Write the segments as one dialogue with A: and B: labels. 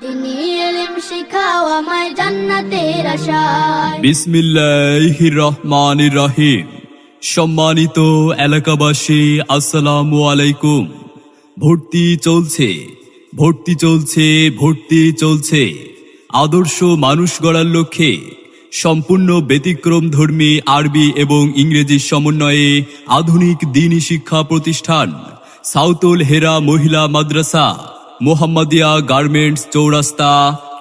A: দিনী ইলম শিখাও আমায় জান্নাতের আশায়।
B: বিসমিল্লাহির রহমানির রহিম। সম্মানিত এলাকাবাসী, আসসালামু আলাইকুম। ভর্তি চলছে, ভর্তি চলছে, ভর্তি চলছে। আদর্শ মানুষ গড়ার লক্ষ্যে সম্পূর্ণ ব্যতিক্রম ধর্মী আরবি এবং ইংরেজি সমন্বয়ে আধুনিক দ্বীনি শিক্ষা প্রতিষ্ঠান সাউতুল হেরা মহিলা মাদ্রাসা, মোহাম্মদিয়া গার্মেন্টস, চৌরাস্তা,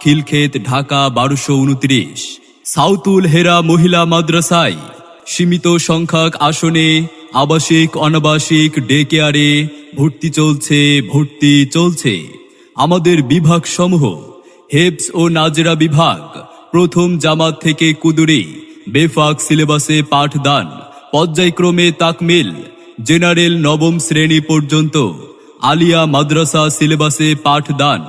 B: খিলক্ষেত, ঢাকা 1229। সাউতুল হেরা মহিলা মাদ্রাসায় সীমিত সংখ্যক আসনে আবাসিক অনাবাসিক ডে কেয়ারে ভর্তি চলছে, ভর্তি চলছে। আমাদের বিভাগ সমূহ: হেফজ ও নাজরা বিভাগ, প্রথম জামাত থেকে কুদুরি, বেফাক সিলেবাসে পাঠদান, পর্যায়ক্রমে তাকমিল, জেনারেল নবম শ্রেণী পর্যন্ত, আলিয়া মাদ্রাসা সিলেবাসে পাঠদান।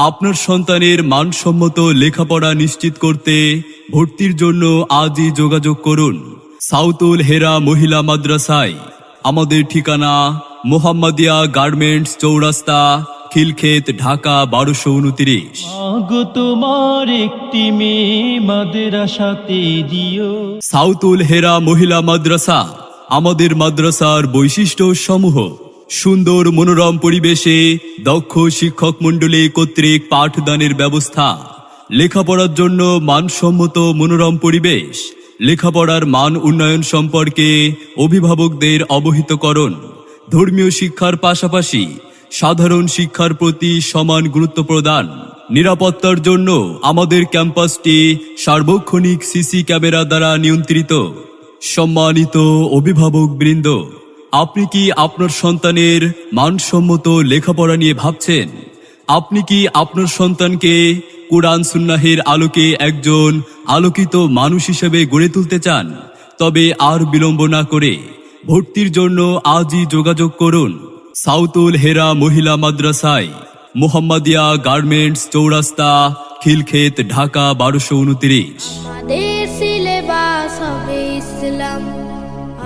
B: আপনার সন্তানের মানসম্মত লেখাপড়া নিশ্চিত করতে ভর্তির জন্য আজই যোগাযোগ করুন সাউতুল হেরা মহিলা মাদ্রাসায়। আমাদের ঠিকানা মোহাম্মদিয়া গার্মেন্টস, চৌরাস্তা, খিলক্ষেত, ঢাকা 1229।
C: মাগো তোমার একটি মেয়ে মাদ্রাসাতে দিও।
B: সাউতুল হেরা মহিলা মাদ্রাসা। আমাদের মাদ্রাসার বৈশিষ্ট্য সমূহ: সুন্দর মনোরম পরিবেশে দক্ষ শিক্ষক মণ্ডলী কর্তৃক পাঠদানের ব্যবস্থা, লেখাপড়ার জন্য মানসম্মত মনোরম পরিবেশ, লেখাপড়ার মান উন্নয়ন সম্পর্কে অভিভাবকদের অবহিতকরণ, ধর্মীয় শিক্ষার পাশাপাশি সাধারণ শিক্ষার প্রতি সমান গুরুত্ব প্রদান। নিরাপত্তার জন্য আমাদের ক্যাম্পাসটি সার্বক্ষণিক সিসি ক্যামেরা দ্বারা নিয়ন্ত্রিত। সম্মানিত অভিভাবক বৃন্দ, আপনি কি আপনার সন্তানের মানসম্মত লেখাপড়া নিয়ে ভাবছেন? আপনি কি আপনার সন্তানকে কুরআন সুন্নাহের আলোকে একজন আলোকিত মানুষ হিসেবে গড়ে তুলতে চান? তবে আর বিলম্ব না করে ভর্তির জন্য আজই যোগাযোগ করুন সাউতুল হেরা মহিলা মাদ্রাসায়, মোহাম্মদিয়া গার্মেন্টস, চৌরাস্তা, খিলক্ষেত, ঢাকা 1229।
A: আমাদের সিলেবাস হবে ইসলাম,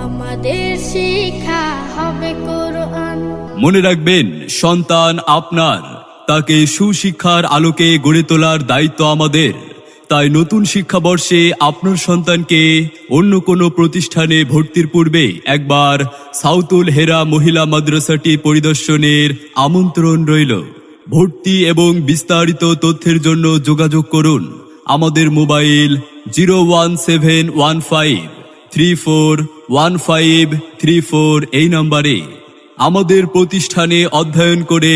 A: আমাদের শিক্ষা হবে কোরআন।
B: মনে রাখবেন, সন্তান আপনার, তাকে সুশিক্ষার আলোকে গড়ে তোলার দায়িত্ব আমাদের। তাই নতুন শিক্ষাবর্ষে আপনার সন্তানকে অন্য কোনো প্রতিষ্ঠানে ভর্তির পূর্বে একবার সাউতুল হেরা মহিলা মাদ্রাসাটি পরিদর্শনের আমন্ত্রণ রইল। ভর্তি এবং বিস্তারিত তথ্যের জন্য যোগাযোগ করুন আমাদের মোবাইল 01715341534 এই নম্বরে। আমাদের প্রতিষ্ঠানে অধ্যয়ন করে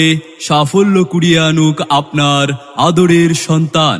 B: সাফল্য কুড়িয়ে আনুক আপনার আদরের সন্তান।